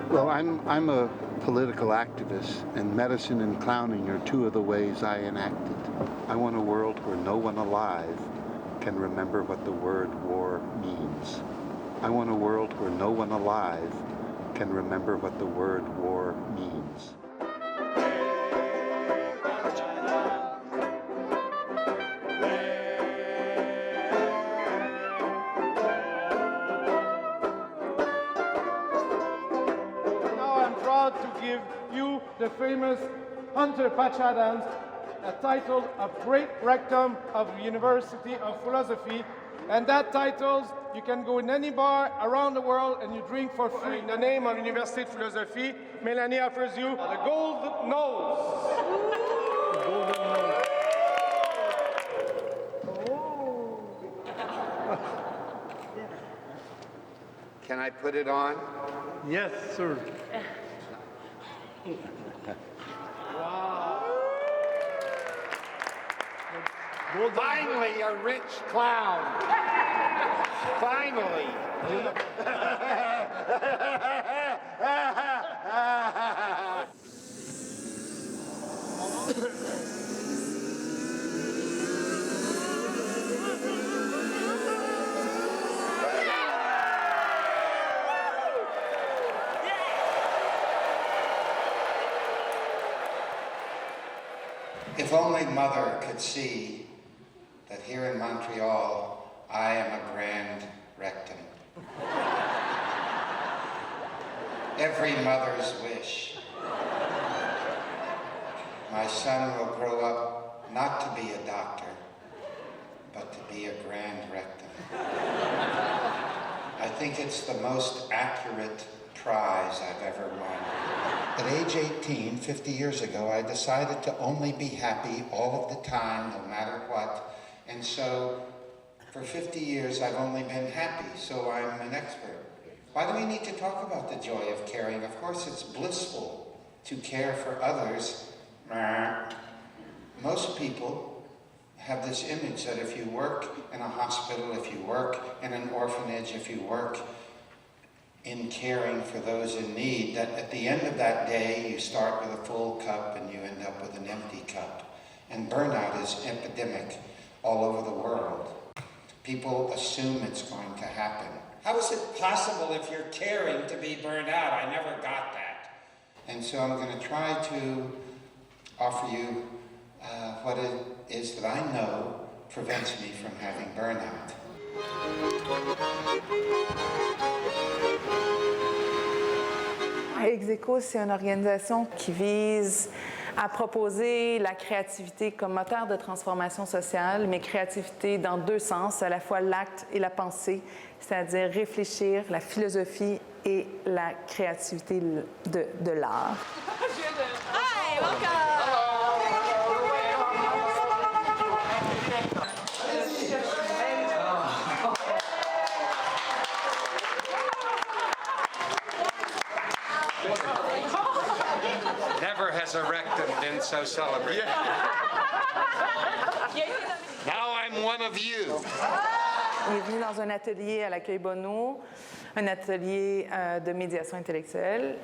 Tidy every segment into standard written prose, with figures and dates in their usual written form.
Well, I'm a political activist, and medicine and clowning are two of the ways I enact it. I want a world where no one alive can remember what the word war means. I want a world where no one alive can remember what the word war means. To give you the famous Hunter Patch Adams, a title of Great Rectum of the University of Philosophy. And that titles, you can go in any bar around the world and you drink for free. In the name of University of Philosophy, Melanie offers you the Gold Nose. Golden Nose. Can I put it on? Yes, sir. Wow. Finally, a rich clown. Finally. If only Mother could see that here in Montreal, I am a grand rectum. Every mother's wish. My son will grow up not to be a doctor, but to be a grand rectum. I think it's the most accurate prize I've ever won. At age 18, 50 years ago, I decided to only be happy all of the time, no matter what. And so, for 50 years, I've only been happy, so I'm an expert. Why do we need to talk about the joy of caring? Of course, it's blissful to care for others. Most people have this image that if you work in a hospital, if you work in an orphanage, if you work in caring for those in need, that at the end of that day you start with a full cup and you end up with an empty cup. And burnout is epidemic all over the world. People assume it's going to happen. How is it possible if you're caring to be burned out? I never got that. And so I'm going to try to offer you what it is that I know prevents me from having burnout. Execo, c'est une organisation qui vise à proposer la créativité comme moteur de transformation sociale, mais créativité dans deux sens, à la fois l'acte et la pensée, c'est-à-dire réfléchir, la philosophie et la créativité de l'art. Hi, welcome. Never has a rectum been so celebrated. Now I'm one of you. Il est venu dans un atelier à l'Accueil Bonneau, un atelier de médiation intellectuelle.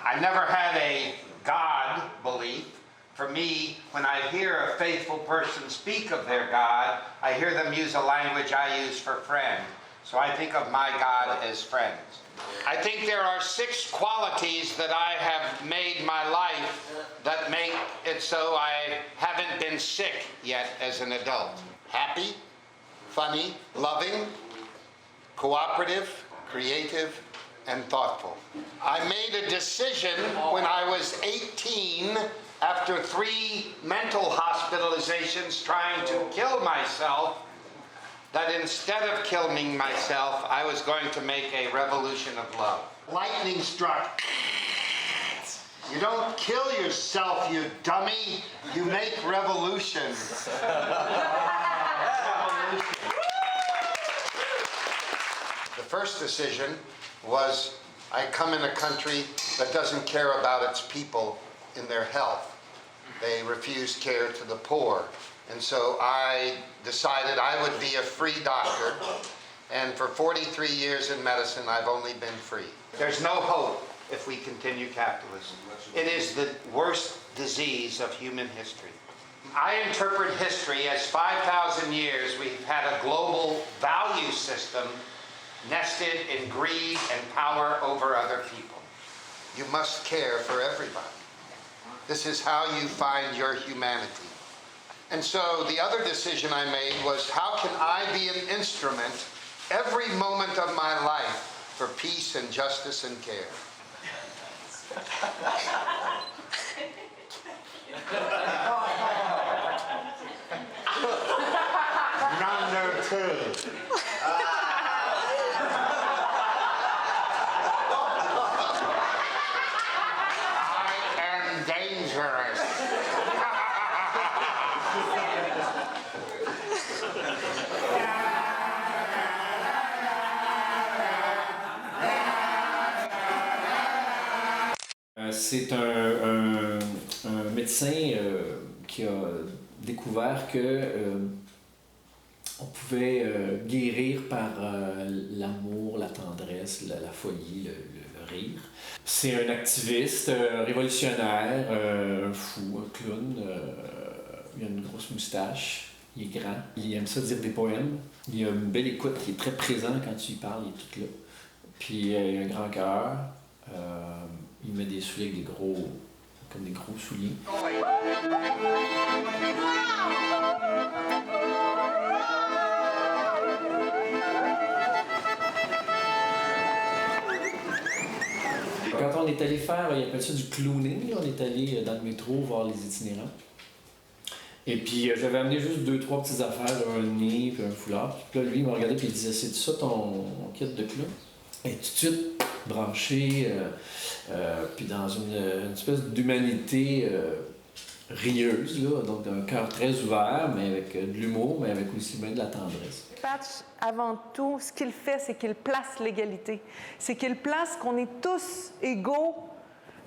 I never had a God belief. For me, when I hear a faithful person speak of their God, I hear them use a language I use for friend. So I think of my God as friends. I think there are 6 qualities that I have made my life that make it so I haven't been sick yet as an adult. Happy, funny, loving, cooperative, creative, and thoughtful. I made a decision when I was 18, after 3 mental hospitalizations trying to kill myself, that instead of killing myself, I was going to make a revolution of love. Lightning struck. You don't kill yourself, you dummy. You make revolutions. The first decision was I come in a country that doesn't care about its people in their health. They refuse care to the poor. And so I decided I would be a free doctor. And for 43 years in medicine, I've only been free. There's no hope if we continue capitalism. It is the worst disease of human history. I interpret history as 5,000 years we've had a global value system nested in greed and power over other people. You must care for everybody. This is how you find your humanity. And so the other decision I made was, how can I be an instrument every moment of my life for peace and justice and care? Number 2. Dangerous. C'est un médecin qui a découvert que on pouvait guérir par l'amour, la tendresse, la folie, le rire. C'est un activiste révolutionnaire, un fou, un clown. Il a une grosse moustache, il est grand. Il aime ça dire des poèmes. Il a une belle écoute, il est très présent quand tu lui parles, il est tout là. Puis il a un grand cœur. Il met des souliers avec comme des gros souliers. Quand on est allé faire, il appelle ça du clowning, on est allé dans le métro voir les itinérants. Et puis j'avais amené juste 2-3 petites affaires, un nez puis un foulard. Puis là, lui, il m'a regardé et il disait, c'est ça ton kit de clown? Et tout de suite branché, puis dans une espèce d'humanité rieuse, là, donc un cœur très ouvert, mais avec de l'humour, mais avec aussi bien de la tendresse. Patch, avant tout, ce qu'il fait, c'est qu'il place l'égalité. C'est qu'il place qu'on est tous égaux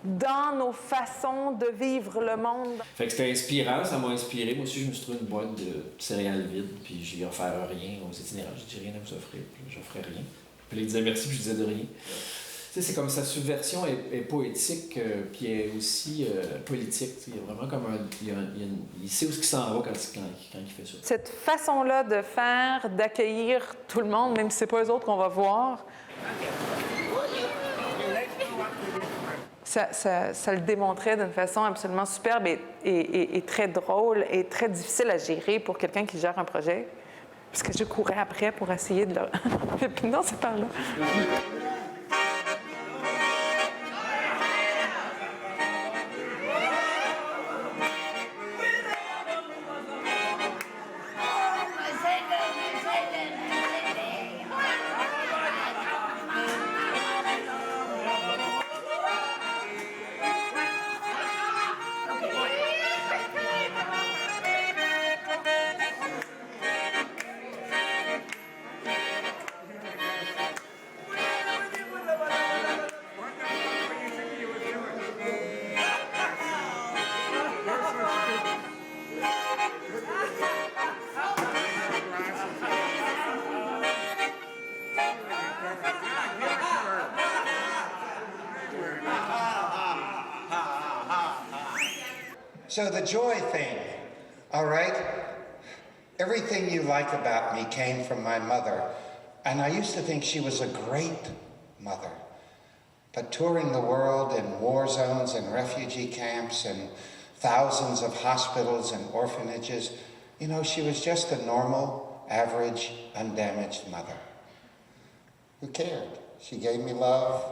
dans nos façons de vivre le monde. Fait que c'était inspirant, ça m'a inspiré. Moi aussi, je me suis trouvé une boîte de céréales vides, puis j'ai offert rien aux itinérants. J'ai dit rien à vous offrir, puis j'offrais rien. Puis là, il disait merci, puis je disais de rien. Tu sais, c'est comme sa subversion est poétique, puis est aussi politique. Il y a vraiment comme il sait où il s'en va quand il fait ça. Cette façon-là de faire, d'accueillir tout le monde, même si c'est pas eux autres qu'on va voir, ça le démontrait d'une façon absolument superbe et très drôle et très difficile à gérer pour quelqu'un qui gère un projet. Parce que je courais après pour essayer de le... Puis non, c'est par là. So the joy thing, all right? Everything you like about me came from my mother, and I used to think she was a great mother. But touring the world in war zones and refugee camps and thousands of hospitals and orphanages, you know, she was just a normal, average, undamaged mother who cared. She gave me love,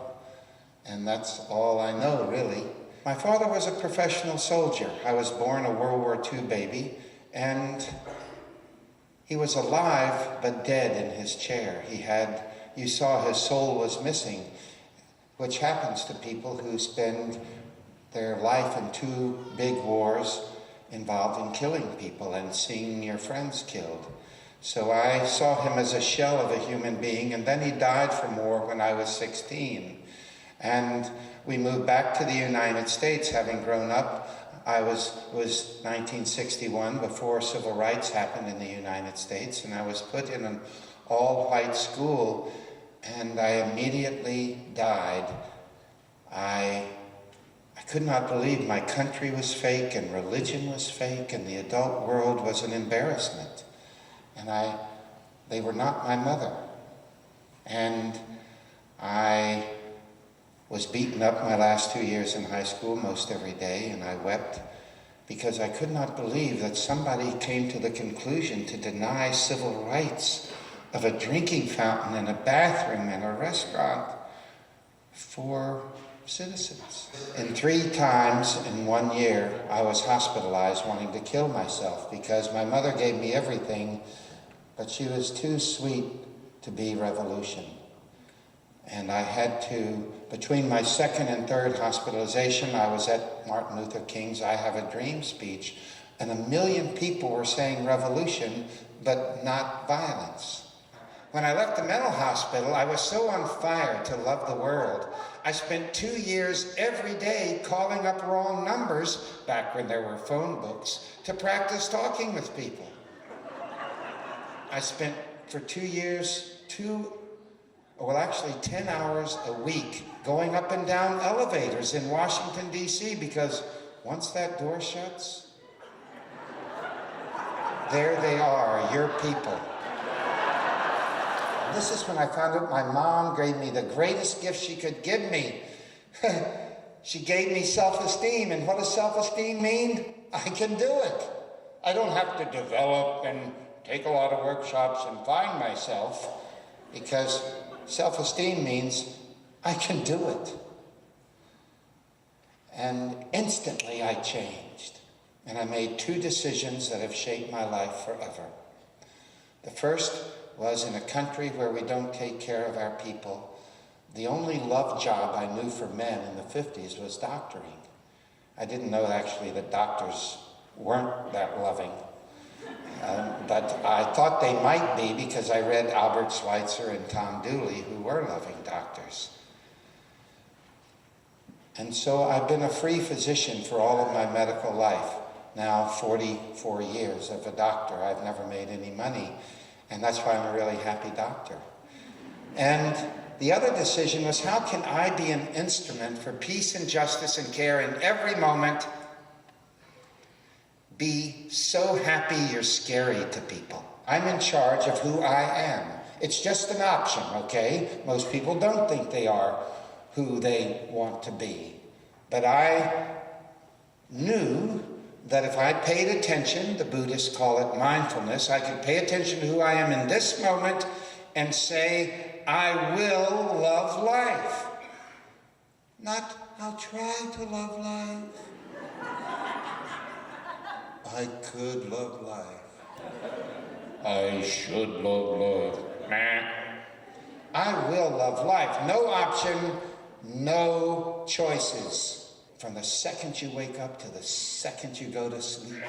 and that's all I know, really. My father was a professional soldier. I was born a World War II baby, and He was alive but dead in his chair. You saw his soul was missing, which happens to people who spend their life in 2 big wars involved in killing people and seeing your friends killed. So I saw him as a shell of a human being, and then he died from war when I was 16. And we moved back to the United States, having grown up. I was 1961, before civil rights happened in the United States, and I was put in an all-white school, and I immediately died. I could not believe my country was fake, and religion was fake, and the adult world was an embarrassment. And they were not my mother. And I was beaten up my last 2 years in high school most every day, and I wept because I could not believe that somebody came to the conclusion to deny civil rights of a drinking fountain and a bathroom and a restaurant for citizens. And 3 times in 1 year, I was hospitalized wanting to kill myself because my mother gave me everything, but she was too sweet to be revolution. And I had to, between my 2nd and 3rd hospitalization, I was at Martin Luther King's I Have a Dream speech, and 1 million people were saying revolution, but not violence. When I left the mental hospital, I was so on fire to love the world. I spent 2 years every day calling up wrong numbers, back when there were phone books, to practice talking with people. I spent for 2 years, 10 hours a week going up and down elevators in Washington, D.C., because once that door shuts, there they are, your people. This is when I found out my mom gave me the greatest gift she could give me. She gave me self-esteem, and what does self-esteem mean? I can do it. I don't have to develop and take a lot of workshops and find myself, because self-esteem means I can do it. And instantly I changed. And I made 2 decisions that have shaped my life forever. The first was, in a country where we don't take care of our people, the only love job I knew for men in the 50s was doctoring. I didn't know actually that doctors weren't that loving. But I thought they might be because I read Albert Schweitzer and Tom Dooley, who were loving doctors. And so I've been a free physician for all of my medical life. Now 44 years of a doctor. I've never made any money, and that's why I'm a really happy doctor. And the other decision was, how can I be an instrument for peace and justice and care in every moment? Be so happy you're scary to people. I'm in charge of who I am. It's just an option, okay? Most people don't think they are who they want to be. But I knew that if I paid attention, the Buddhists call it mindfulness, I could pay attention to who I am in this moment and say, I will love life. Not, I'll try to love life. I could love life. I should love life. I will love life. No option, no choices. From the second you wake up to the second you go to sleep.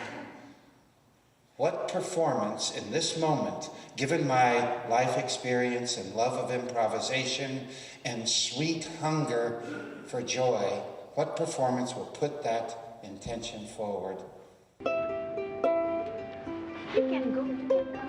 What performance in this moment, given my life experience and love of improvisation and sweet hunger for joy, what performance will put that intention forward? You can go to the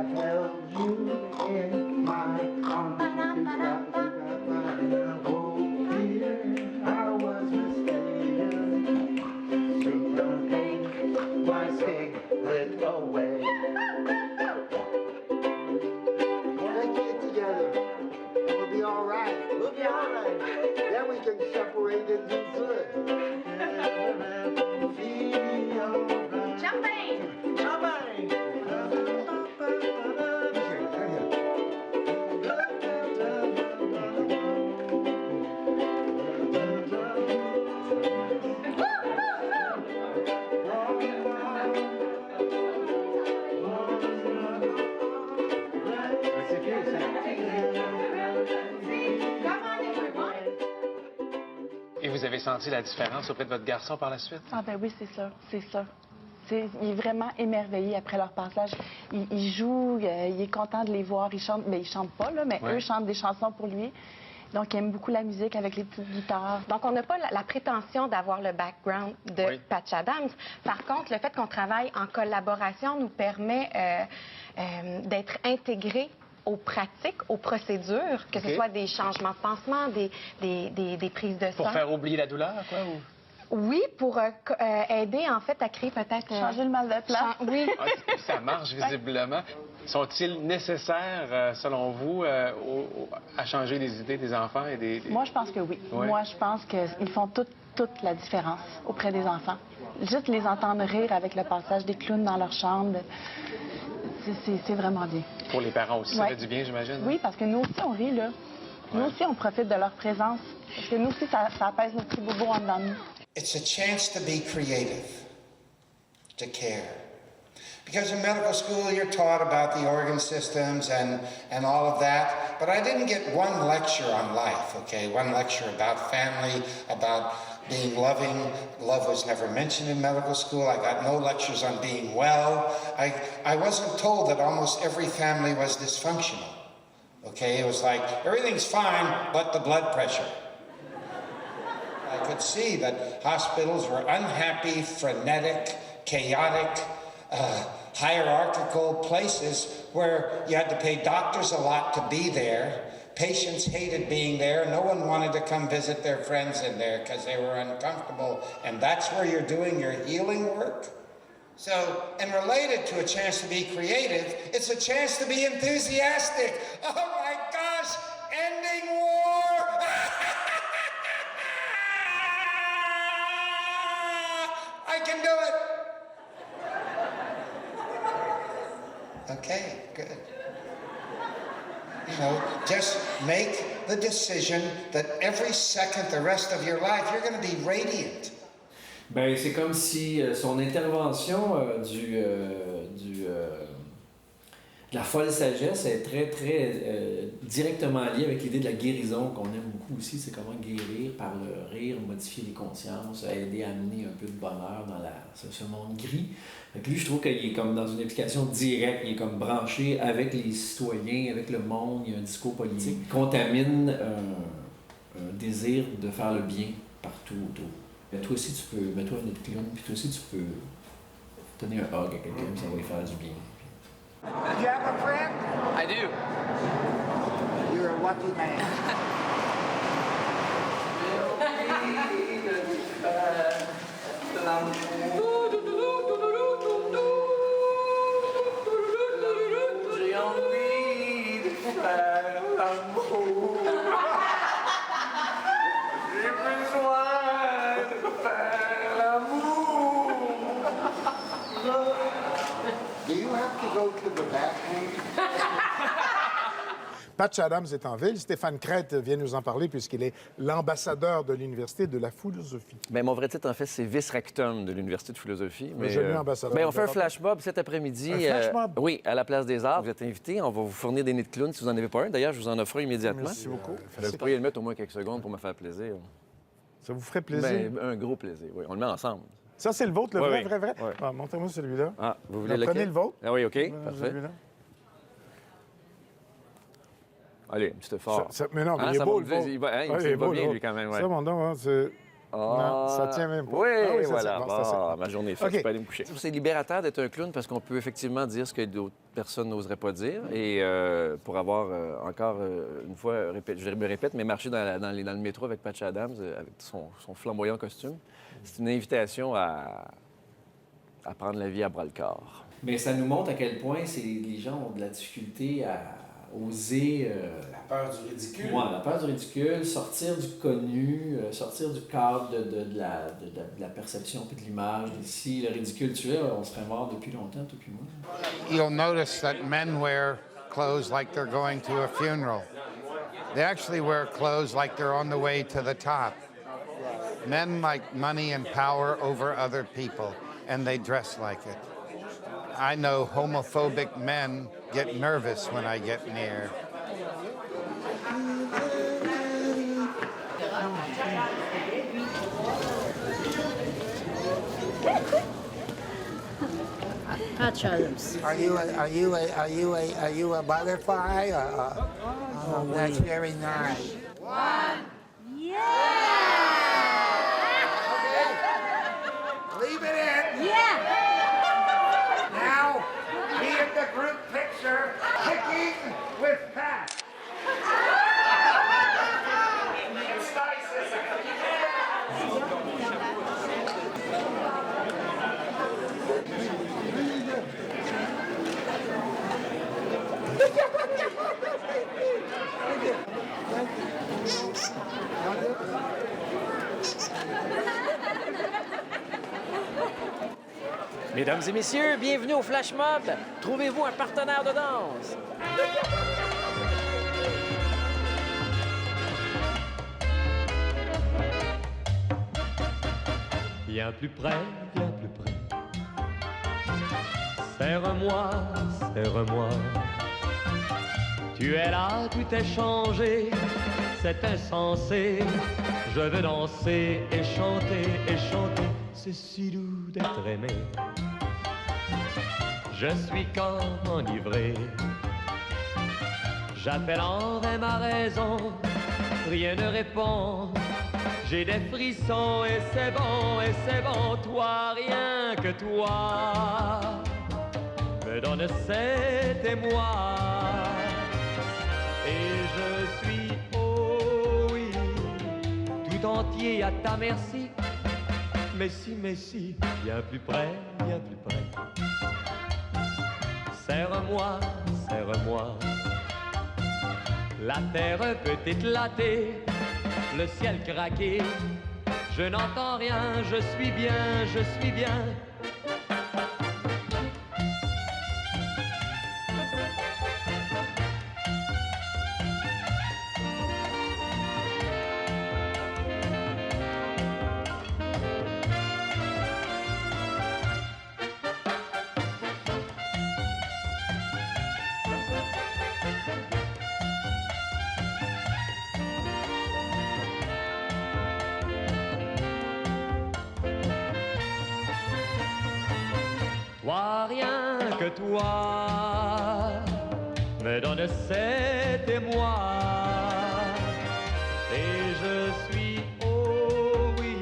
held you in my arms. Oh dear, I was mistaken. So don't take my cigarette away. Let's get together. We'll be all right. We'll be all right. Then we can separate and do good. Jumping! Et vous avez senti la différence auprès de votre garçon par la suite? Ah ben oui, c'est sûr, c'est sûr. Il est vraiment émerveillé après leur passage. Il joue, il est content de les voir. Il chante, mais il chante pas, là, mais Ouais. eux chantent des chansons pour lui. Donc, il aime beaucoup la musique avec les petites guitares. Donc, on n'a pas la prétention d'avoir le background de Oui. Patch Adams. Par contre, le fait qu'on travaille en collaboration nous permet d'être intégrés aux pratiques, aux procédures, que OK. ce soit des changements de pansement, des prises de sang. Pour faire oublier la douleur, quoi? Ou... Oui, pour aider, en fait, à créer peut-être... Changer le mal de place. Oui. Ah, ça marche visiblement. Sont-ils nécessaires, selon vous, à changer les idées des enfants et des... Moi, je pense que oui. Ouais. Moi, je pense qu'ils font toute la différence auprès des enfants. Juste les entendre rire avec le passage des clowns dans leur chambre, c'est vraiment bien. Pour les parents aussi, ça Ouais. fait du bien, j'imagine? Oui, parce que nous aussi, on rit, là. Nous Ouais. aussi, on profite de leur présence. Parce que nous aussi, ça apaise nos petits bobos en dedans de nous. It's a chance to be creative, to care. Because in medical school, you're taught about the organ systems and all of that, but I didn't get one lecture on life, okay? One lecture about family, about being loving. Love was never mentioned in medical school. I got no lectures on being well. I wasn't told that almost every family was dysfunctional, okay? It was like, everything's fine, but the blood pressure. I could see that hospitals were unhappy, frenetic, chaotic, hierarchical places where you had to pay doctors a lot to be there. Patients hated being there. No one wanted to come visit their friends in there because they were uncomfortable. And that's where you're doing your healing work? So, and related to a chance to be creative, it's a chance to be enthusiastic. Oh my gosh, ending war! I can do it. Okay, good. You know, just make the decision that every second the rest of your life, you're going to be radiant. Ben, c'est comme si son intervention de la folle sagesse est très, très directement liée avec l'idée de la guérison qu'on aime beaucoup aussi. C'est comment guérir par le rire, modifier les consciences, aider à amener un peu de bonheur dans ce monde gris. Donc lui, je trouve qu'il est comme dans une application directe, il est comme branché avec les citoyens, avec le monde, il y a un discours politique qui contamine un désir de faire le bien partout autour. Mais toi aussi, tu peux, mets-toi notre clown, puis toi aussi, tu peux donner un hug à quelqu'un, puis ça va lui faire du bien. You have a friend? I do. You're a lucky man. J'ai envie de faire l'amour. J'ai besoin de faire l'amour. Do you have to go to the bathroom? Patch Adams est en ville. Stéphane Crête vient nous en parler puisqu'il est l'ambassadeur de l'Université de la philosophie. Bien, mon vrai titre, en fait, c'est vice-rectum de l'Université de philosophie. Mais, Jamais ambassadeur. ben, on fait un flash mob cet après-midi. Un flash mob? Oui, à la Place des Arts. Vous êtes invités. On va vous fournir des nids de clowns si vous n'en avez pas un. D'ailleurs, je vous en offre un immédiatement. Merci beaucoup. Vous pourriez le mettre au moins quelques secondes pour me faire plaisir. Ça vous ferait plaisir? Ben, un gros plaisir, oui. On le met ensemble. Ça, c'est le vôtre, le Oui, vrai, oui. vrai? Oui. Ah, montrez-moi celui-là. Ah, vous voulez Alors, lequel? prenez le vôtre. Ah oui, OK, Voilà, parfait. celui-là. Allez, un petit effort. Mais non, mais Hein, il est ça beau, va le vôtre. il va, hein, Ouais, il va beau, bien, le lui, quand même. Ouais. Ça, mon don, hein, c'est... Non, ça tient même pas. Oui, Ah oui, ça voilà. tient. Bon, c'est assez. Bon, ma journée est faite, OK. je peux aller me coucher. C'est libérateur d'être un clown parce qu'on peut effectivement dire ce que d'autres personnes n'oseraient pas dire. Et pour avoir encore une fois, je me répète, mais marcher dans le métro avec Patch Adams, avec son flamboyant costume, c'est une invitation à prendre la vie à bras-le-corps. Mais ça nous montre à quel point les gens ont de la difficulté à oser... La peur du ridicule. Ouais, la peur du ridicule, sortir du connu, sortir du cadre de la perception et de l'image. Si le ridicule tuait, on serait mort depuis longtemps, toi puis moi. You'll notice that men wear clothes like they're going to a funeral. They actually wear clothes like they're on the way to the top. Men like money and power over other people, and they dress like it. I know homophobic men get nervous when I get near. Patch Adams. Are you a butterfly? Oh, that's very nice. Leave it in. Yeah. Now, be in the group picture, kicking with Pat. Mesdames et messieurs, bienvenue au Flash Mob. Trouvez-vous un partenaire de danse. Viens plus près, viens plus près. Serre-moi, serre-moi. Tu es là, tout est changé, c'est insensé. Je veux danser et chanter et chanter. C'est si doux d'être aimé. Je suis comme enivré. J'appelle en vain ma raison, rien ne répond. J'ai des frissons et c'est bon, toi, rien que toi me donne cet émoi. Et je suis, oh oui, tout entier à ta merci. Mais si, viens plus près, viens plus près. Serre-moi, serre-moi. La terre peut éclater, le ciel craquer. Je n'entends rien, je suis bien, je suis bien. Toi, rien que toi, me donne cet émoi. Et je suis, oh oui,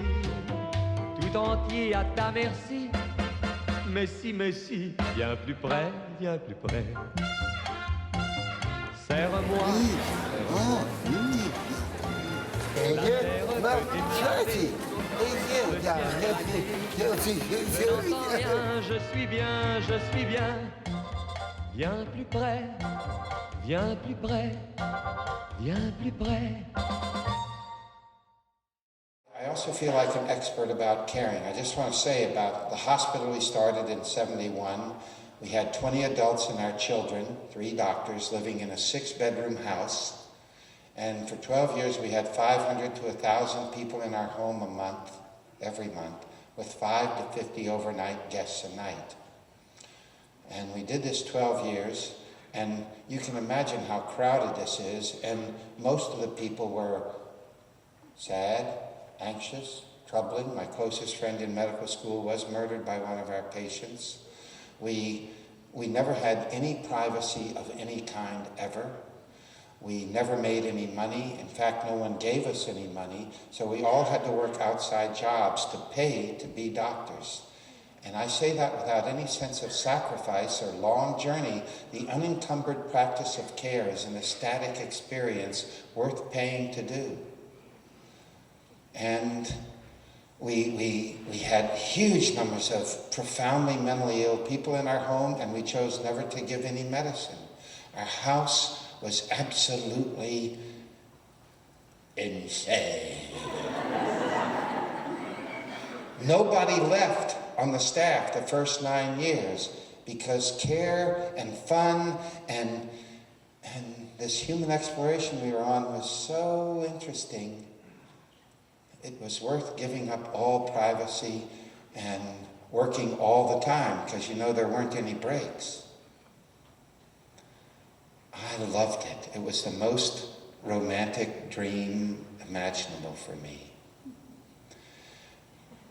tout entier à ta merci. Mais si, viens plus près, viens plus près. Serre-moi. Je suis bien, je suis bien. Viens plus près, viens plus près, viens plus près. I also feel like an expert about caring. I just want to say about the hospital we started in 71. We had 20 adults and our children, 3 doctors living in a 6-bedroom house. And for 12 years, we had 500 to 1,000 people in our home a month, every month, with 5 to 50 overnight guests a night. And we did this 12 years, and you can imagine how crowded this is, and most of the people were sad, anxious, troubling. My closest friend in medical school was murdered by one of our patients. We never had any privacy of any kind ever. We never made any money. In fact, no one gave us any money. So we all had to work outside jobs to pay to be doctors. And I say that without any sense of sacrifice or long journey. The unencumbered practice of care is an ecstatic experience worth paying to do. And we had huge numbers of profoundly mentally ill people in our home, and we chose never to give any medicine. Our house was absolutely insane. Nobody left on the staff the first 9 years because care and fun and this human exploration we were on was so interesting. It was worth giving up all privacy and working all the time because, you know, there weren't any breaks. I loved it. It was the most romantic dream imaginable for me.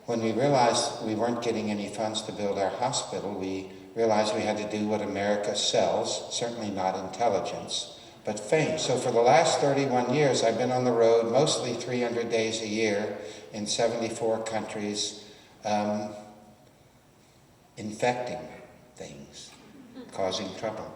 When we realized we weren't getting any funds to build our hospital, we realized we had to do what America sells, certainly not intelligence, but fame. So for the last 31 years, I've been on the road, mostly 300 days a year in 74 countries, infecting things, causing trouble.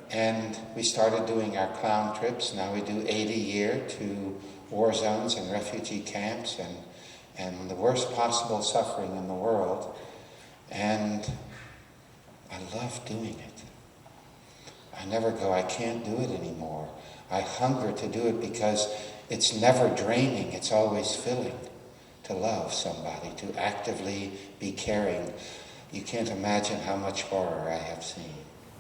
And we started doing our clown trips. Now we do 80 a year to war zones and refugee camps and the worst possible suffering in the world. And I love doing it. I never go, I can't do it anymore. I hunger to do it because it's never draining, it's always filling. To love somebody, to actively be caring. You can't imagine how much horror I have seen.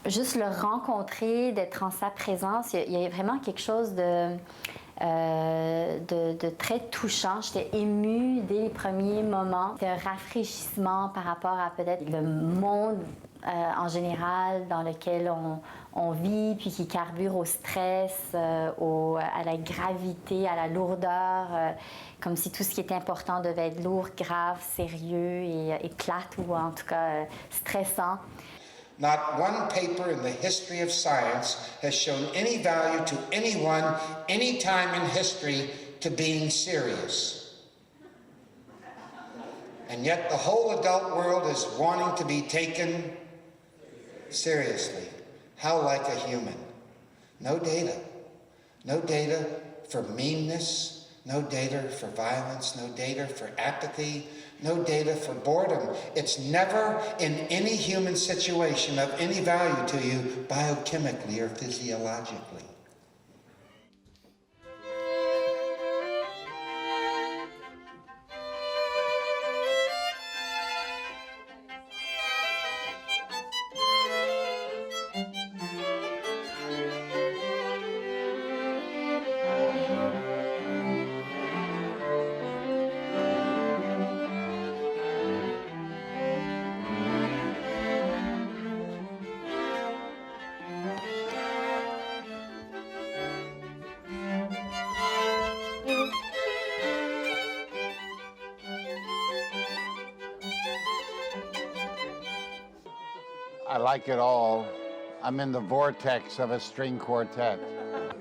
Juste le rencontrer, d'être en sa présence, il y a vraiment quelque chose de très touchant. J'étais émue dès les premiers moments, de rafraîchissement par rapport à peut-être le monde en général dans lequel on vit, puis qui carbure au stress, à la gravité, à la lourdeur, comme si tout ce qui était important devait être lourd, grave, sérieux et plate ou en tout cas stressant. Not one paper in the history of science has shown any value to anyone, any time in history, to being serious. And yet the whole adult world is wanting to be taken seriously. How like a human. No data. No data for meanness, no data for violence, no data for apathy, no data for boredom. It's never in any human situation of any value to you biochemically or physiologically. I like it all. I'm in the vortex of a string quartet.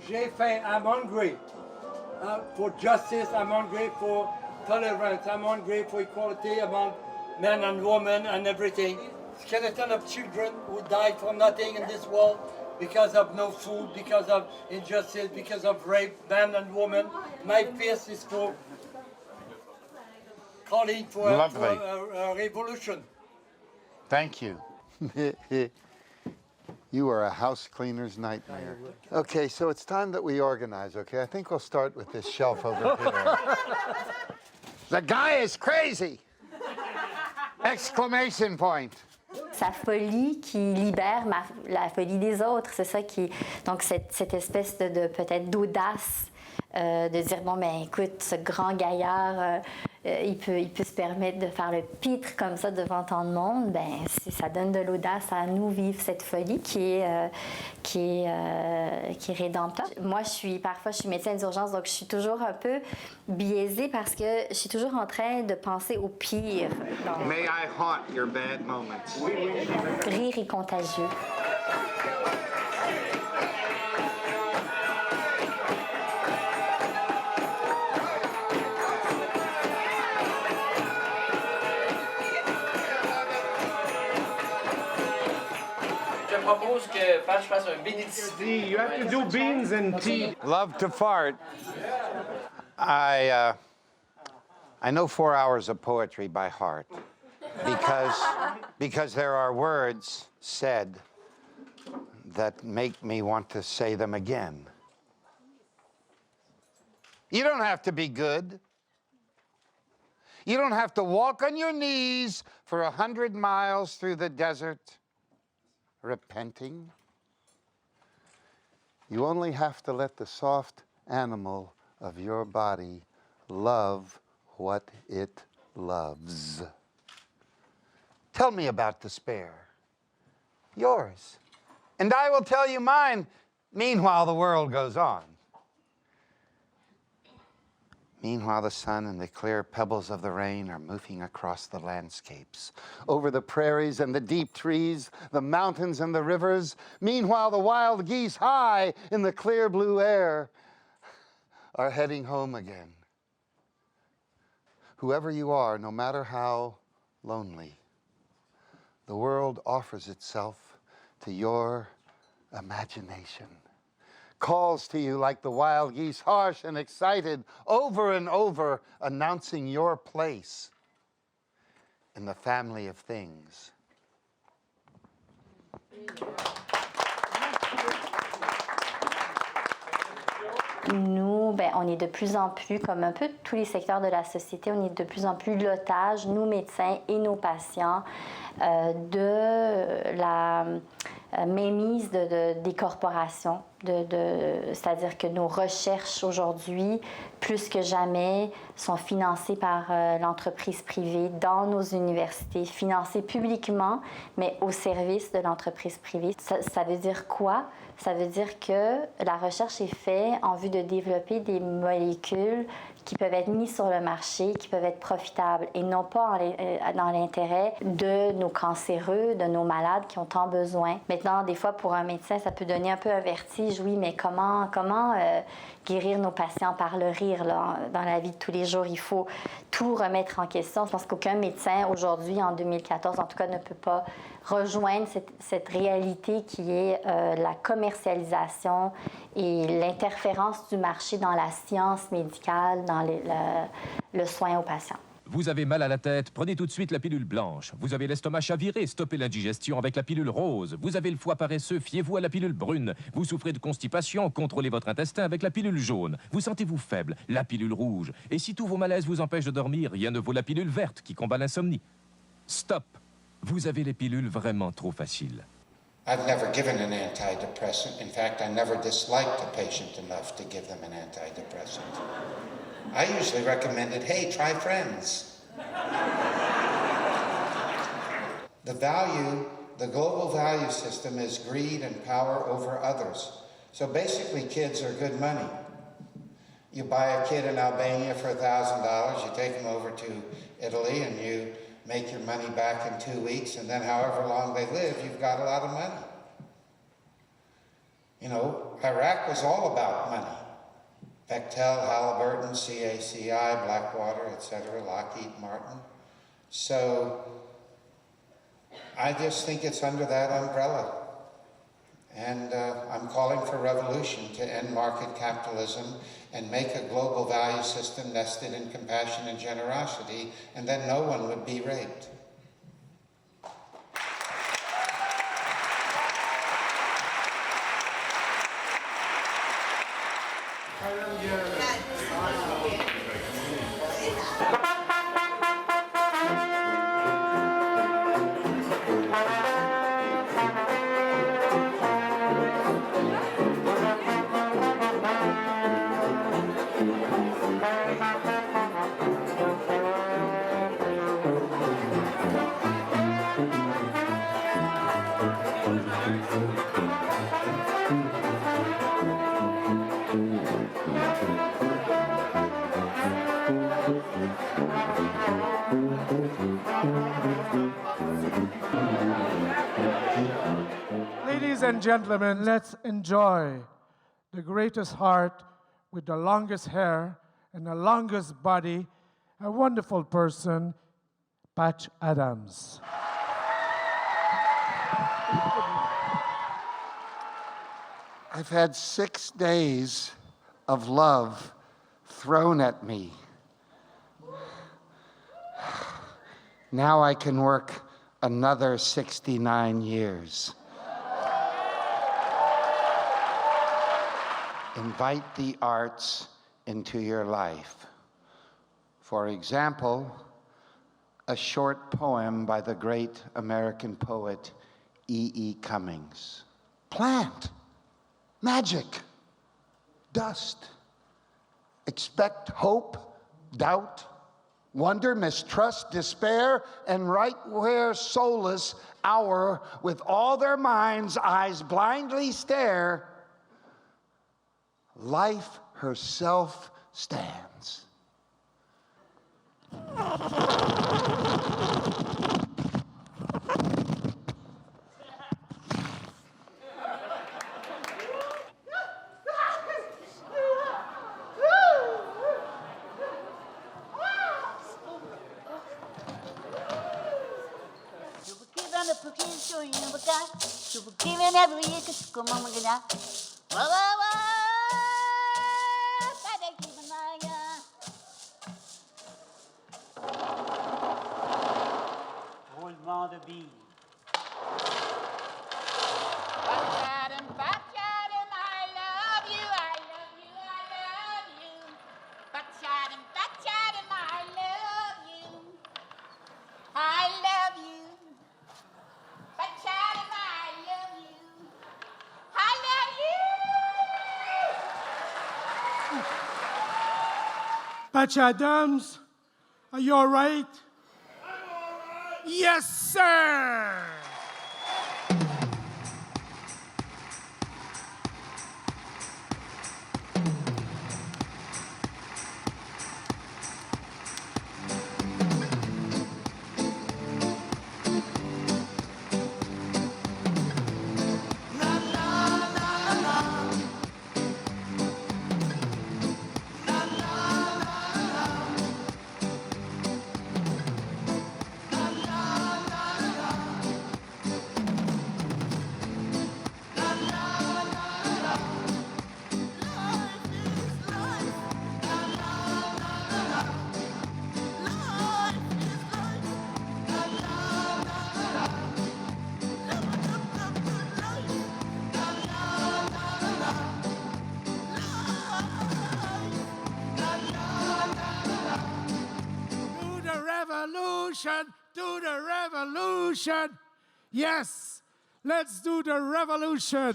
J'ai faim, I'm hungry for justice, I'm hungry for tolerance, I'm hungry for equality among men and women and everything. Skeleton of children who died for nothing in this world because of no food, because of injustice, because of rape, men and women. My fist is for calling for a revolution. Thank you. You are a house cleaner's nightmare. Okay, so it's time that we organize, okay? I think we'll start with this shelf over here. The guy is crazy! Exclamation point. Sa folie qui libère la folie des autres, c'est ça qui... Donc cette espèce de peut-être d'audace de dire, bon, ben écoute, ce grand gaillard, il peut se permettre de faire le pitre comme ça devant tant de monde, ben ça donne de l'audace à nous vivre cette folie qui est rédempteur. Moi, parfois, je suis médecin d'urgence, donc je suis toujours un peu biaisée parce que je suis toujours en train de penser au pire. Donc, May I haunt your bad moments? rire est contagieux. Je propose que Pat fasse un bénédiction. You have to do beans and tea. Love to fart. I know 4 hours of poetry by heart because there are words said that make me want to say them again. You don't have to be good. You don't have to walk on your knees for 100 miles through the desert repenting. You only have to let the soft animal of your body love what it loves. Tell me about despair. Yours. And I will tell you mine. Meanwhile, the world goes on. Meanwhile, the sun and the clear pebbles of the rain are moving across the landscapes, over the prairies and the deep trees, the mountains and the rivers. Meanwhile, the wild geese high in the clear blue air are heading home again. Whoever you are, no matter how lonely, the world offers itself to your imagination. Calls to you like the wild geese, harsh and excited, over and over, announcing your place in the family of things. Nous, ben, on est de plus en plus, comme un peu tous les secteurs de la société, on est de plus en plus l'otage, nous médecins et nos patients, de la mainmise des corporations. C'est-à-dire que nos recherches aujourd'hui, plus que jamais, sont financées par l'entreprise privée dans nos universités, financées publiquement, mais au service de l'entreprise privée. Ça veut dire quoi? Ça veut dire que la recherche est faite en vue de développer des molécules qui peuvent être mises sur le marché, qui peuvent être profitables et non pas dans l'intérêt de nos cancéreux, de nos malades qui ont tant besoin. Maintenant, des fois, pour un médecin, ça peut donner un peu un vertige. Oui, mais comment guérir nos patients par le rire là, dans la vie de tous les jours? Il faut tout remettre en question. Je pense qu'aucun médecin aujourd'hui, en 2014, en tout cas, ne peut pas rejoindre cette réalité qui est la commercialisation et l'interférence du marché dans la science médicale, dans le soin aux patients. Vous avez mal à la tête, prenez tout de suite la pilule blanche. Vous avez l'estomac chaviré, stoppez l'indigestion avec la pilule rose. Vous avez le foie paresseux, fiez-vous à la pilule brune. Vous souffrez de constipation, contrôlez votre intestin avec la pilule jaune. Vous sentez-vous faible, la pilule rouge. Et si tous vos malaises vous empêchent de dormir, rien ne vaut la pilule verte qui combat l'insomnie. Stop! Vous avez les pilules vraiment trop faciles. I've never given an antidepressant. In fact, I never disliked a patient enough to give them an antidepressant. I usually recommended, hey, try friends. The global value system is greed and power over others. So basically, kids are good money. You buy a kid in Albania for $1,000, you take him over to Italy, and you make your money back in 2 weeks, and then however long they live, you've got a lot of money. You know, Iraq was all about money. Bechtel, Halliburton, CACI, Blackwater, etc., Lockheed Martin. So I just think it's under that umbrella. And I'm calling for revolution to end market capitalism and make a global value system nested in compassion and generosity, and then no one would be raped. Ladies and gentlemen, let's enjoy the greatest heart with the longest hair and the longest body, a wonderful person, Patch Adams. I've had 6 days of love thrown at me. Now I can work another 69 years. Invite the arts into your life. For example, a short poem by the great American poet E.E. Cummings. Plant, magic, dust. Expect hope, doubt, wonder, mistrust, despair, and right where soulless hour with all their minds' eyes blindly stare, life herself stands. Roulement de billes. Patch Adams, are you all right? Yes, sir! Do the revolution. Yes, let's do the revolution.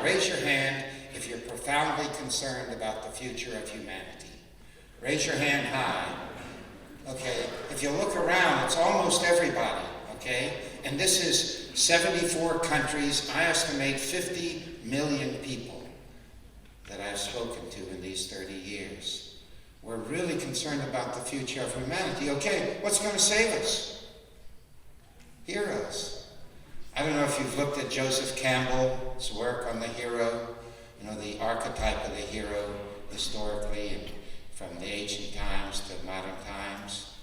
Raise your hand if you're profoundly concerned about the future of humanity. Raise your hand high. Okay, if you look around, it's almost everybody, okay? And this is 74 countries. I estimate 50 million people that I've spoken to in these 30 years. We're really concerned about the future of humanity. Okay, what's going to save us? Heroes. I don't know if you've looked at Joseph Campbell's work on the hero, you know, the archetype of the hero historically and from the ancient times to modern times.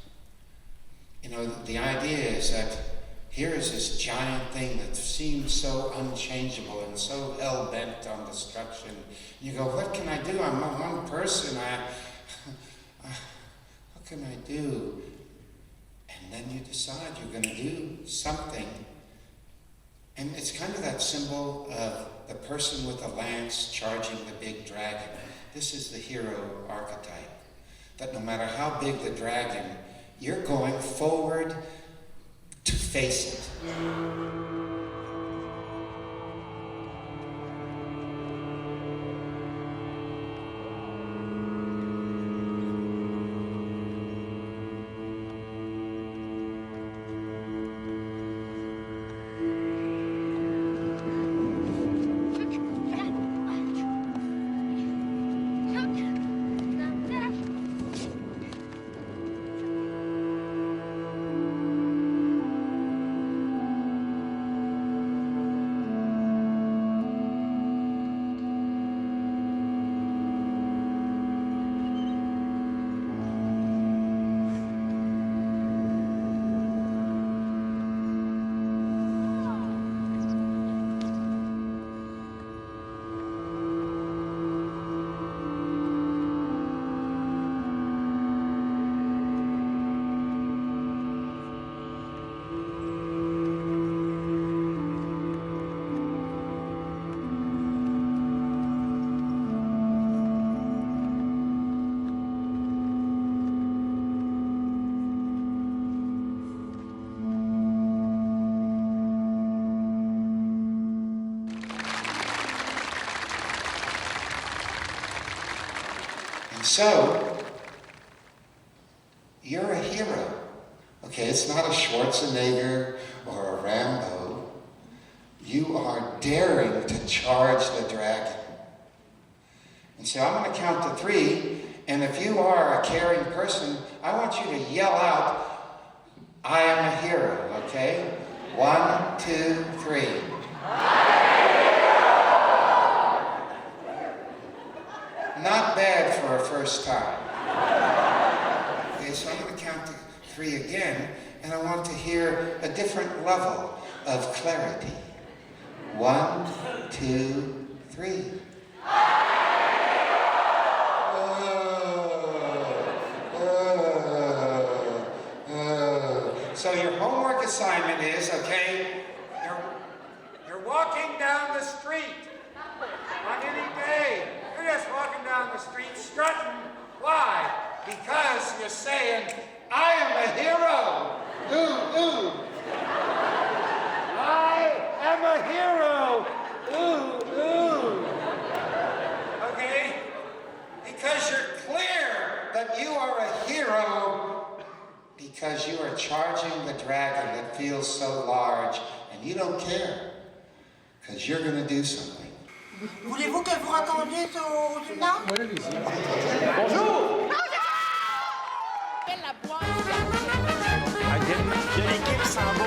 You know, the idea is that here is this giant thing that seems so unchangeable and so hell-bent on destruction. You go, what can I do? I'm one person. What can I do? And then you decide you're going to do something. And it's kind of that symbol of the person with the lance charging the big dragon. This is the hero archetype. That no matter how big the dragon, you're going forward to face it. So, you're a hero. Okay, it's not a Schwarzenegger or a Rambo. You are daring to charge the dragon. And so I'm going to count to 3, and if you are a caring person, I want you to yell out, I am a hero, okay? 1, 2, 3. Not bad for a first time. Okay, so I'm going to count to 3 again, and I want to hear a different level of clarity. 1, 2, 3. So your homework assignment is, okay, you're walking down the street on any day. You're just walking down the street strutting. Why? Because you're saying, I am a hero. Ooh, ooh. I am a hero. Ooh, ooh. Okay? Because you're clear that you are a hero because you are charging the dragon that feels so large and you don't care because you're going to do something. Voulez-vous que vous racontiez au... Non? Bonjour! De l'équipe s'en va.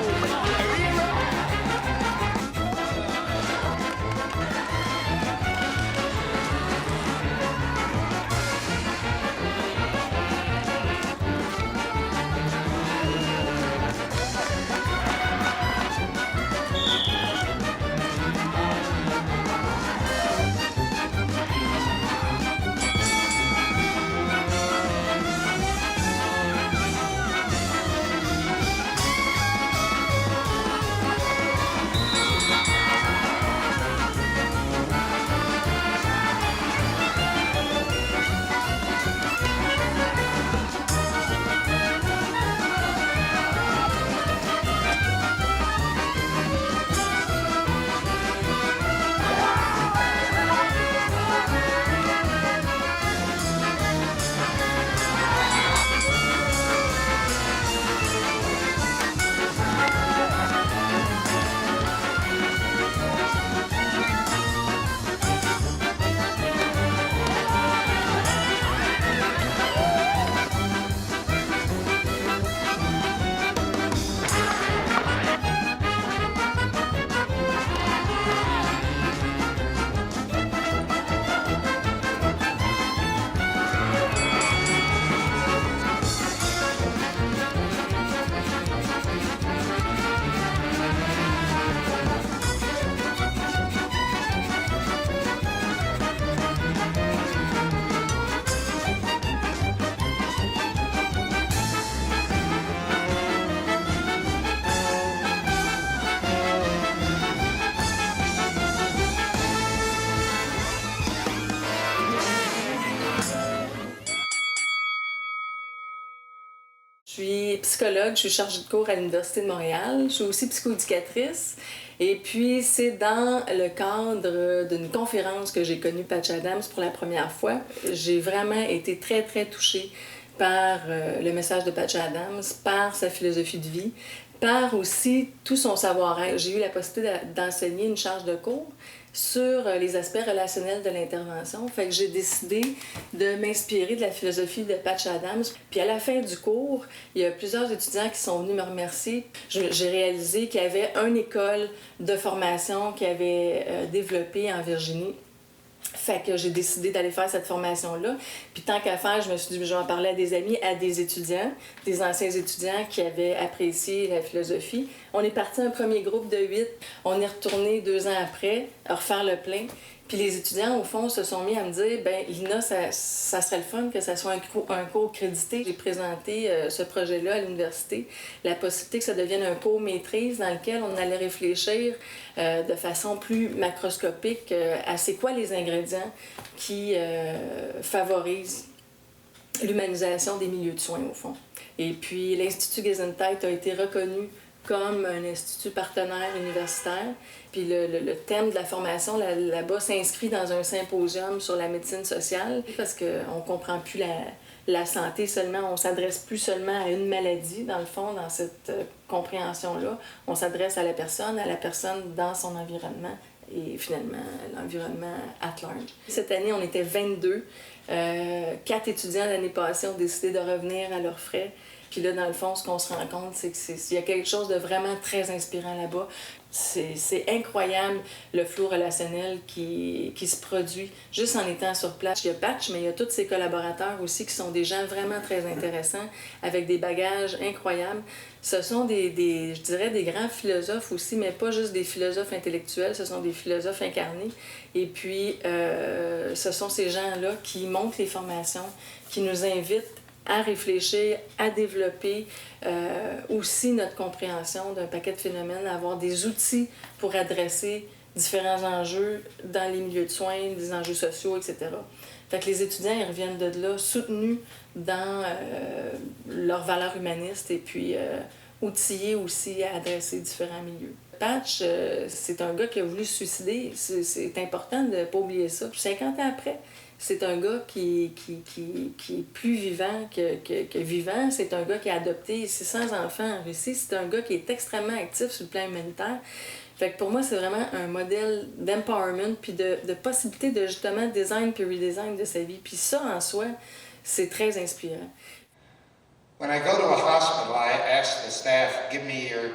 Je suis psychologue, je suis chargée de cours à l'Université de Montréal. Je suis aussi psychoéducatrice. Et puis, c'est dans le cadre d'une conférence que j'ai connue Patch Adams pour la première fois. J'ai vraiment été très, très touchée par le message de Patch Adams, par sa philosophie de vie, par aussi tout son savoir-être. J'ai eu la possibilité d'enseigner une charge de cours sur les aspects relationnels de l'intervention. Fait que j'ai décidé de m'inspirer de la philosophie de Patch Adams. Puis à la fin du cours, il y a plusieurs étudiants qui sont venus me remercier. J'ai réalisé qu'il y avait une école de formation qui avait développé en Virginie. Fait que j'ai décidé d'aller faire cette formation-là. Puis tant qu'à faire, je me suis dit, je vais en parler à des amis, à des étudiants, des anciens étudiants qui avaient apprécié la philosophie. On est parti un premier groupe de 8. On est retourné 2 ans après à refaire le plein. Puis les étudiants, au fond, se sont mis à me dire, ben Lina, ça serait le fun que ça soit un cours crédité. J'ai présenté ce projet-là à l'université, la possibilité que ça devienne un cours maîtrise dans lequel on allait réfléchir de façon plus macroscopique à c'est quoi les ingrédients qui favorisent l'humanisation des milieux de soins, au fond. Et puis l'Institut Gesundheit a été reconnu comme un institut partenaire universitaire. Puis le thème de la formation là-bas s'inscrit dans un symposium sur la médecine sociale parce qu'on ne comprend plus la santé seulement, on ne s'adresse plus seulement à une maladie, dans le fond, dans cette compréhension-là. On s'adresse à la personne dans son environnement et finalement l'environnement at large. Cette année, on était 22. 4 étudiants l'année passée ont décidé de revenir à leurs frais. Puis là, dans le fond, ce qu'on se rend compte, c'est qu'il y a quelque chose de vraiment très inspirant là-bas. C'est incroyable le flou relationnel qui se produit juste en étant sur place. Il y a Patch, mais il y a tous ses collaborateurs aussi qui sont des gens vraiment très intéressants, avec des bagages incroyables. Ce sont je dirais, des grands philosophes aussi, mais pas juste des philosophes intellectuels, ce sont des philosophes incarnés. Et puis, ce sont ces gens-là qui montent les formations, qui nous invitent à réfléchir, à développer aussi notre compréhension d'un paquet de phénomènes, à avoir des outils pour adresser différents enjeux dans les milieux de soins, des enjeux sociaux, etc. Fait que les étudiants, ils reviennent de là soutenus dans leurs valeurs humanistes et puis outillés aussi à adresser différents milieux. Patch, c'est un gars qui a voulu se suicider. C'est important de ne pas oublier ça. 50 ans après, c'est un gars qui est plus vivant que vivant. C'est un gars qui a adopté 600 enfants en Russie. C'est un gars qui est extrêmement actif sur le plan humanitaire. Fait que pour moi, c'est vraiment un modèle d'empowerment puis de possibilité de justement design puis redesign de sa vie. Puis ça, en soi, c'est très inspirant. When I go to a hospital, I ask the staff, give me your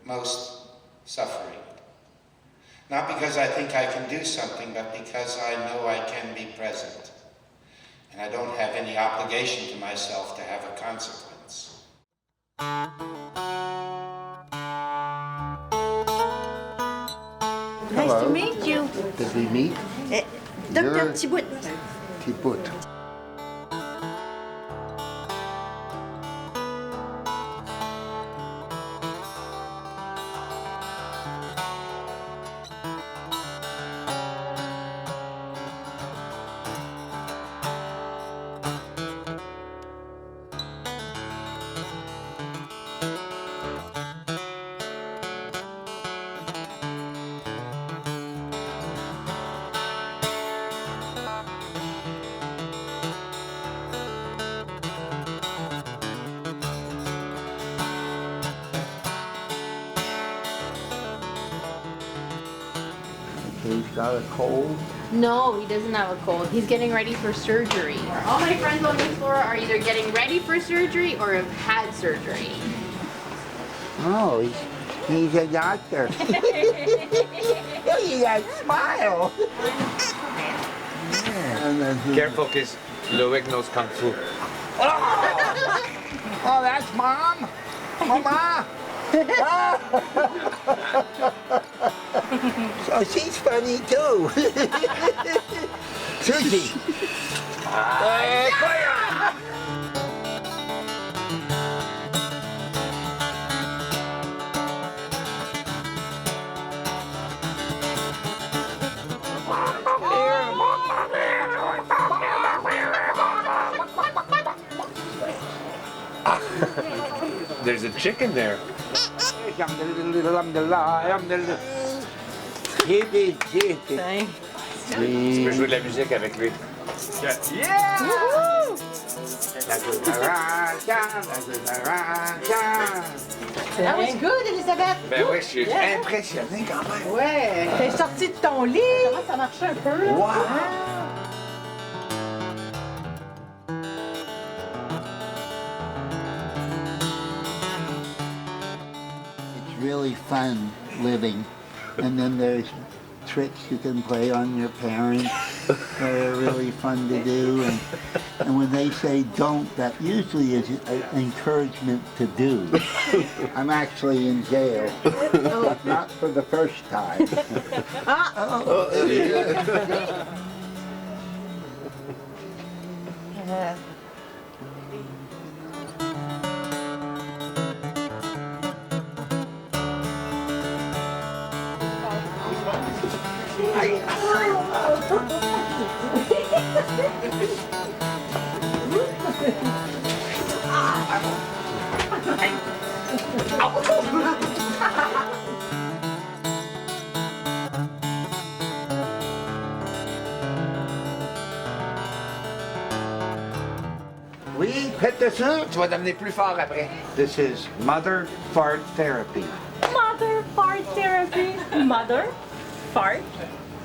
most suffering. Not because I think I can do something, but because I know I can be present. And I don't have any obligation to myself to have a consequence. Nice to meet you. Did we meet? Dr. Thibault. Thibault. He's got a cold. No, he doesn't have a cold. He's getting ready for surgery. All my friends on this floor are either getting ready for surgery or have had surgery. Oh, he's a doctor. Look at that smile. Yeah. Careful, because Loic knows Kung Fu. Oh, that's Mom. Mama. So she's funny too. Susie. There's a chicken there. Tu peux jouer de la musique avec lui. Yeah! That was good, Elisabeth. Ben oui, je suis impressionné quand même. Ouais, t'es sortie de ton lit. Comment ça marchait un peu? Wow! It's really fun living, and then there's tricks you can play on your parents that are really fun to do, and when they say don't, that usually is an encouragement to do. I'm actually in jail, not for the first time. Oui, pète ça. Tu vas t'amener plus fort après. This is mother fart therapy. Mother fart therapy. Mother fart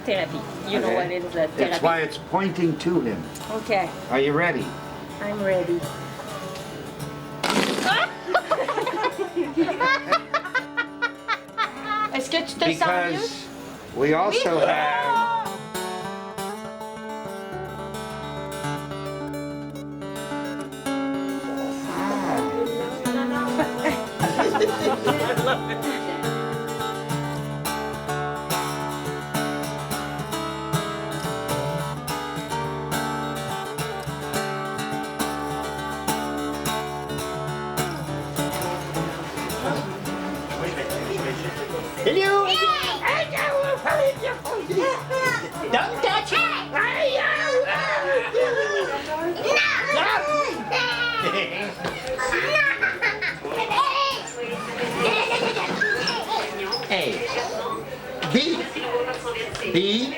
therapy. You know what is the therapy? That's why it's pointing to him. Okay, Are you ready? I'm ready. Est-ce que tu te sens mieux? Because we also have Hello! Don't touch it! A. B. B,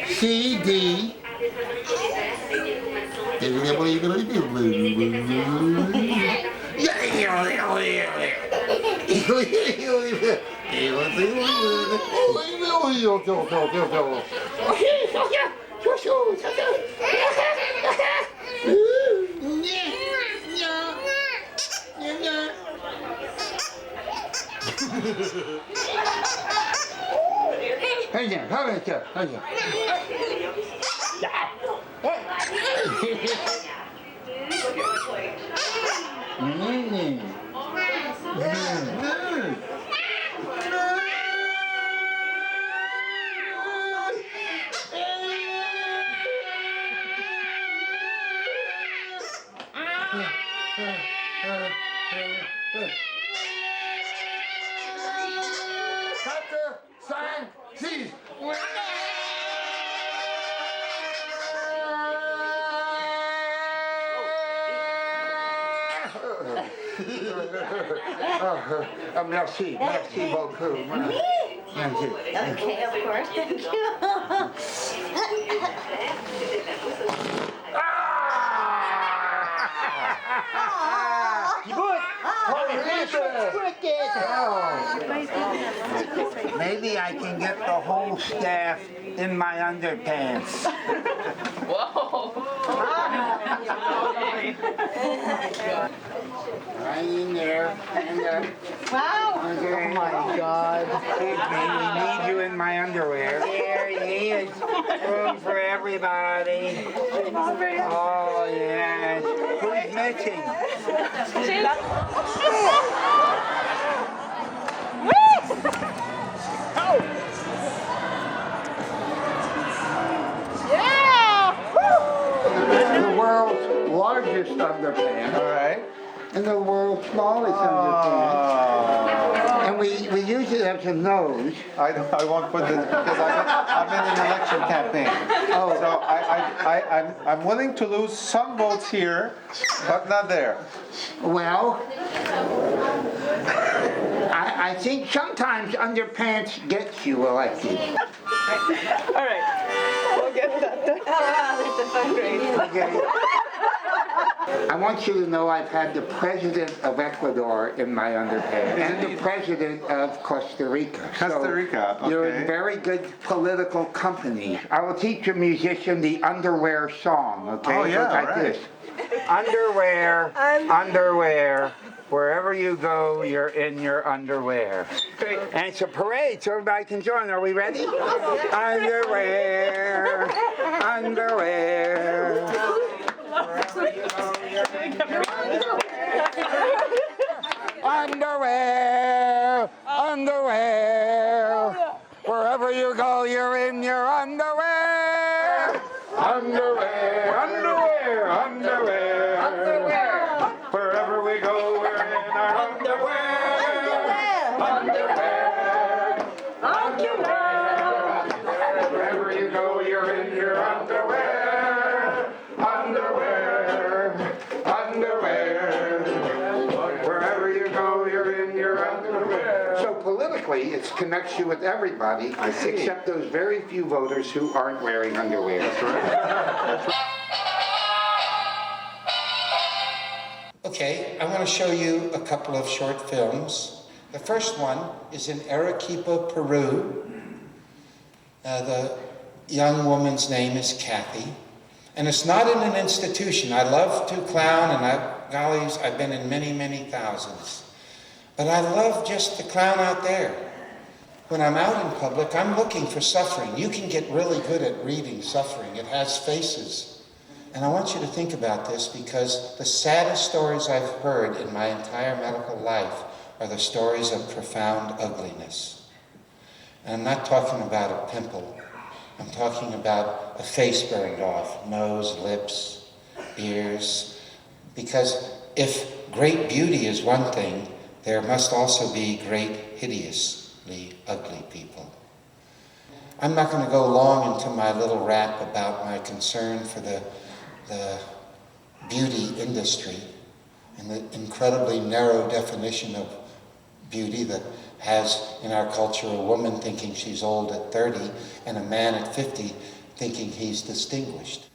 C, D. Merci, merci beaucoup. Thank you. Okay, of course, thank you. Maybe I can get the whole staff in my underpants. Whoa! Right in there. Hang up. Wow! Okay. Oh my God. Excuse me, we need you in my underwear. There he is. Room for everybody. Oh, yes. Who's missing? The world's largest underpants. All right. And the world's smallest underpants. And we use it as a nose. I won't put this because I'm in an election campaign. Oh. So I'm willing to lose some votes here, but not there. Well, I think sometimes underpants gets you elected. All right, we'll get that done. Oh, wow, that's a fun grade. Okay. I want you to know I've had the president of Ecuador in my underpants and the president of Costa Rica. Costa Rica, okay. You're in very good political company. I will teach a musician the underwear song, okay? Oh, yeah, It goes like right. this. Underwear, underwear. Wherever you go, you're in your underwear. Great. And it's a parade, so everybody can join. Are we ready? Underwear, underwear. Underwear, underwear. Wherever you go, you're in your underwear. Underwear, underwear, underwear. Underwear. Wherever we go, we're in our underwear. Underwear. Underwear. Wherever you go, you're in your underwear. Underwear. Underwear. Wherever you go, you're in your underwear. it connects you with everybody, except those very few voters who aren't wearing underwear. That's right. Okay, I want to show you a couple of short films. The first one is in Arequipa, Peru. The young woman's name is Kathy. And it's not in an institution. I love to clown, and I've been in many, many thousands. But I love just the clown out there. When I'm out in public, I'm looking for suffering. You can get really good at reading suffering. It has faces. And I want you to think about this, because the saddest stories I've heard in my entire medical life are the stories of profound ugliness. And I'm not talking about a pimple. I'm talking about a face burned off, nose, lips, ears. Because if great beauty is one thing, there must also be great hideously ugly people. I'm not going to go long into my little rap about my concern for the beauty industry and the incredibly narrow definition of beauty that has in our culture a woman thinking she's old at 30 and a man at 50 thinking he's distinguished.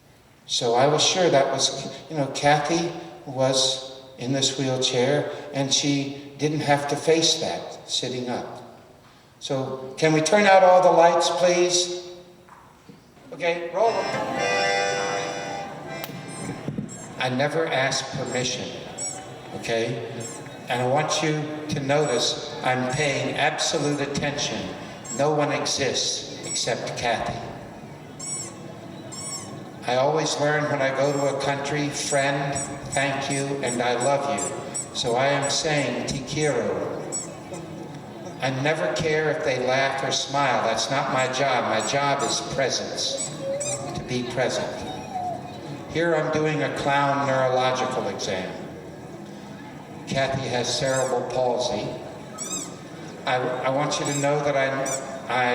So I was sure that was, Kathy was in this wheelchair and she didn't have to face that sitting up. So can we turn out all the lights, please? Okay, roll them. I never asked permission, okay? And I want you to notice I'm paying absolute attention. No one exists except Kathy. I always learn when I go to a country, friend, thank you, and I love you. So I am saying te quiero. I never care if they laugh or smile. That's not my job. My job is presence, to be present. Here I'm doing a clown neurological exam. Kathy has cerebral palsy. I want you to know that I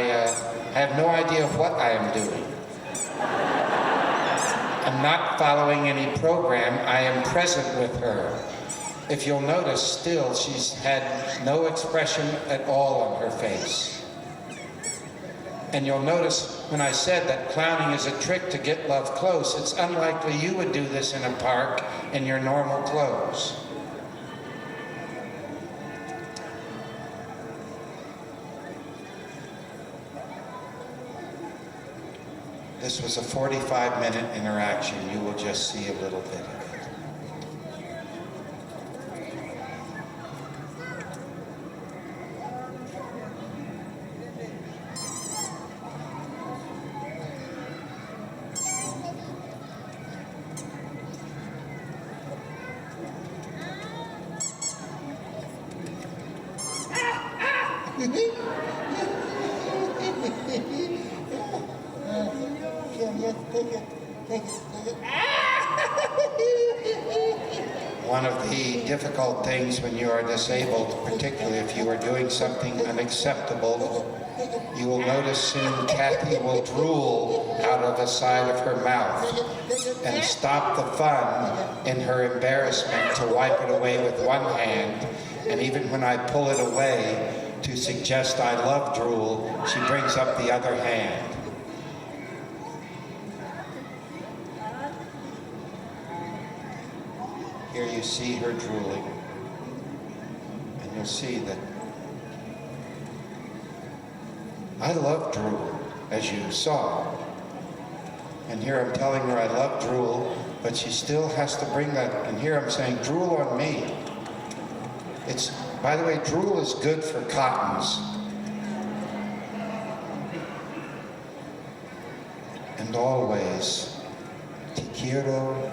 have no idea what I am doing. I'm not following any program. I am present with her. If you'll notice, still, she's had no expression at all on her face. And you'll notice when I said that clowning is a trick to get love close, it's unlikely you would do this in a park in your normal clothes. This was a 45-minute interaction. You will just see a little bit of it. One of the difficult things when you are disabled, particularly if you are doing something unacceptable, you will notice soon Kathy will drool out of the side of her mouth and stop the fun in her embarrassment to wipe it away with one hand, and even when I pull it away to suggest I love drool, she brings up the other hand. Here you see her drooling, and you'll see that I love drool, as you saw. And here I'm telling her I love drool, but she still has to bring that, and here I'm saying drool on me. It's, by the way, drool is good for cottons. And always, te quiero,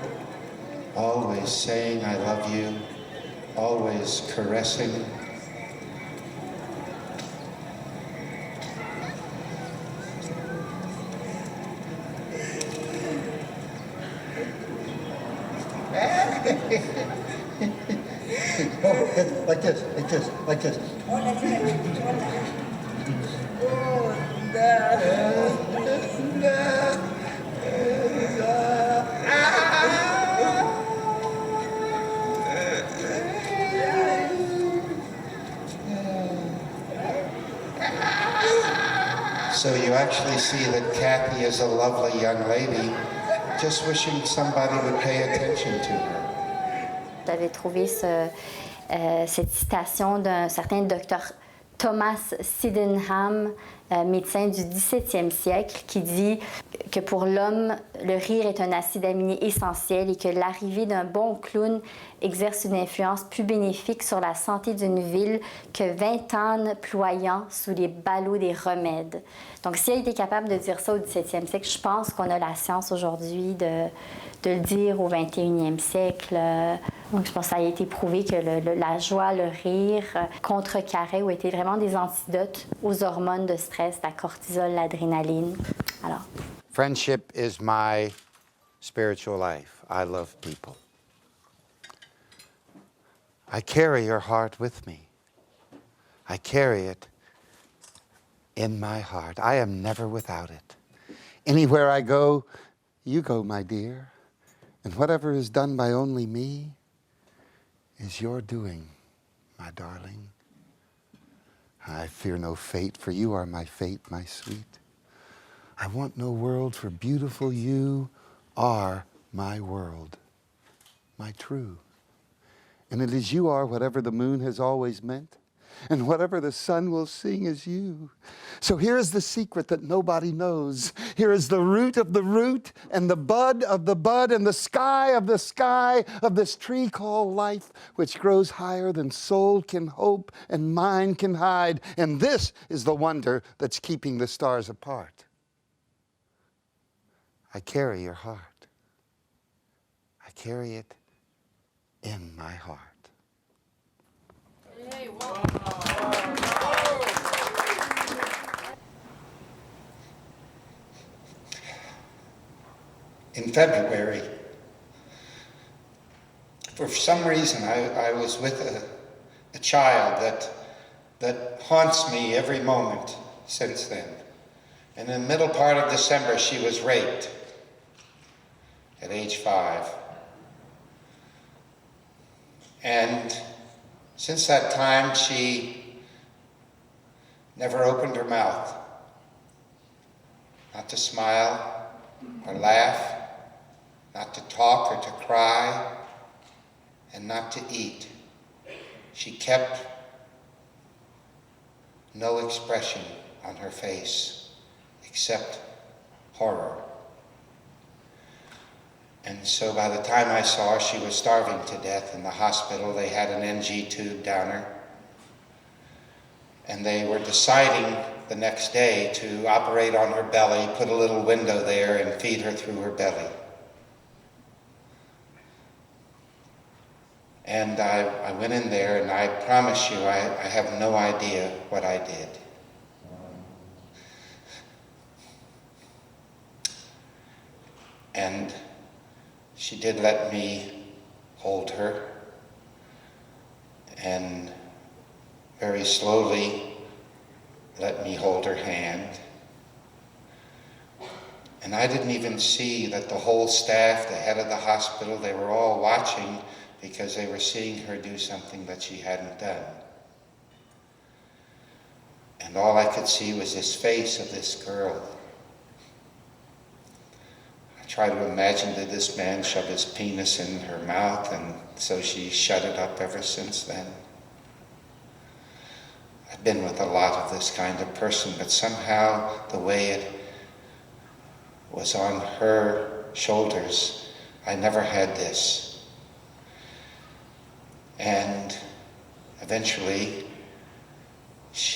always saying I love you, always caressing. Like this, like this, like this. So you actually see that Kathy is a lovely young lady, just wishing somebody would pay attention to her. J'avais trouvé cette citation d'un certain docteur Thomas Sydenham, médecin du 17e siècle, qui dit que pour l'homme, le rire est un acide aminé essentiel et que l'arrivée d'un bon clown exerce une influence plus bénéfique sur la santé d'une ville que 20 ânes ployant sous les ballots des remèdes. Donc, si elle était capable de dire ça au 17e siècle, je pense qu'on a la science aujourd'hui de le dire au 21e siècle. Donc, je pense que ça a été prouvé que la joie, le rire contrecarrait ou étaient vraiment des antidotes aux hormones de stress, la cortisol, l'adrénaline. Alors. Friendship is my spiritual life. I love people. I carry your heart with me. I carry it in my heart. I am never without it. Anywhere I go, you go, my dear. And whatever is done by only me is your doing, my darling. I fear no fate, for you are my fate, my sweet. I want no world, for beautiful you are my world, my true. And it is you are whatever the moon has always meant, and whatever the sun will sing is you. So here is the secret that nobody knows. Here is the root of the root, and the bud of the bud, and the sky of this tree called life, which grows higher than soul can hope and mind can hide. And this is the wonder that's keeping the stars apart. I carry your heart. I carry it in my heart. In February, for some reason, I was with a child that haunts me every moment since then. And in the middle part of December, she was raped at age 5. And since that time, she never opened her mouth, not to smile or laugh, not to talk or to cry, and not to eat. She kept no expression on her face except horror. And so by the time I saw her, she was starving to death in the hospital. They had an NG tube down her. And they were deciding the next day to operate on her belly, put a little window there, and feed her through her belly. And I went in there, and I promise you, I have no idea what I did. And she did let me hold her, and very slowly let me hold her hand. And I didn't even see that the whole staff, the head of the hospital, they were all watching because they were seeing her do something that she hadn't done. And all I could see was this face of this girl. I tried to imagine, did this man shove his penis in her mouth, and so she shut it up ever since then? I've been with a lot of this kind of person, but somehow the way it was on her shoulders, I never had this. And eventually,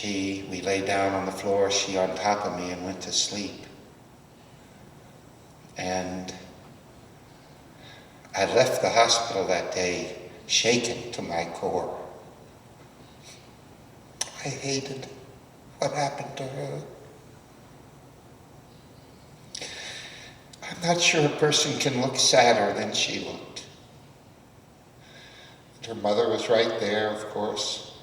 we lay down on the floor, she on top of me, and went to sleep. And I left the hospital that day shaken to my core. I hated what happened to her. I'm not sure a person can look sadder than she looked. Her mother was right there, of course.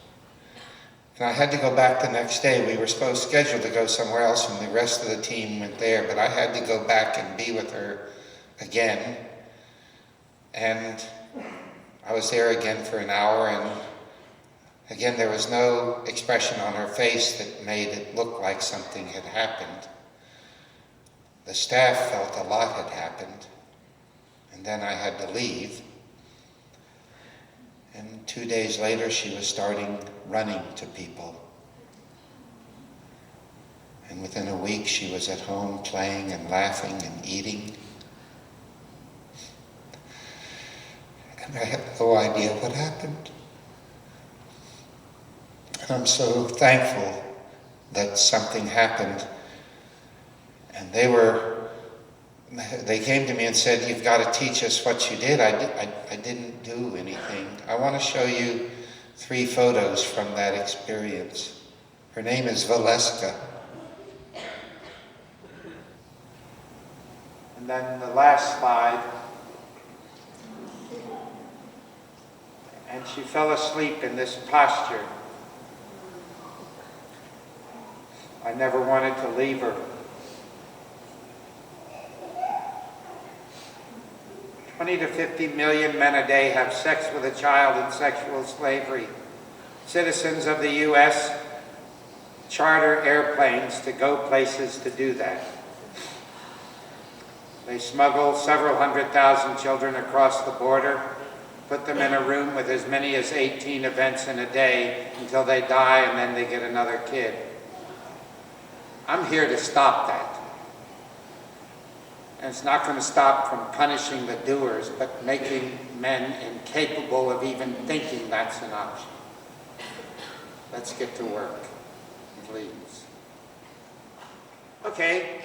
And I had to go back the next day. We were scheduled to go somewhere else, and the rest of the team went there, but I had to go back and be with her again. And I was there again for an hour, and Again, there was no expression on her face that made it look like something had happened. The staff felt a lot had happened, and then I had to leave. And 2 days later, she was starting running to people. And within a week, she was at home playing and laughing and eating. And I had no idea what happened. And I'm so thankful that something happened. And they came to me and said, "You've got to teach us what you did." I didn't do anything. I want to show you 3 photos from that experience. Her name is Valeska. And then the last slide. And she fell asleep in this posture. I never wanted to leave her. 20 to 50 million men a day have sex with a child in sexual slavery. Citizens of the U.S. charter airplanes to go places to do that. They smuggle several 100,000 children across the border, put them in a room with as many as 18 events in a day until they die, and then they get another kid. I'm here to stop that. And it's not going to stop from punishing the doers, but making men incapable of even thinking that's an option. Let's get to work, please. Okay.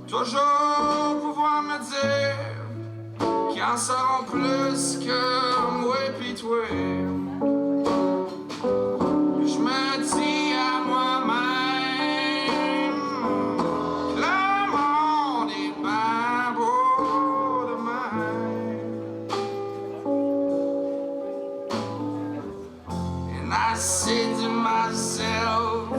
Toujours pouvoir me dire qu'ils en sauront plus que moi pis toi. Je me dis à moi-même que le monde est ben beau de même. And I say to myself,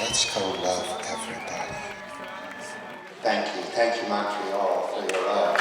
let's go love everybody. Thank you. Thank you, Montreal, for your love.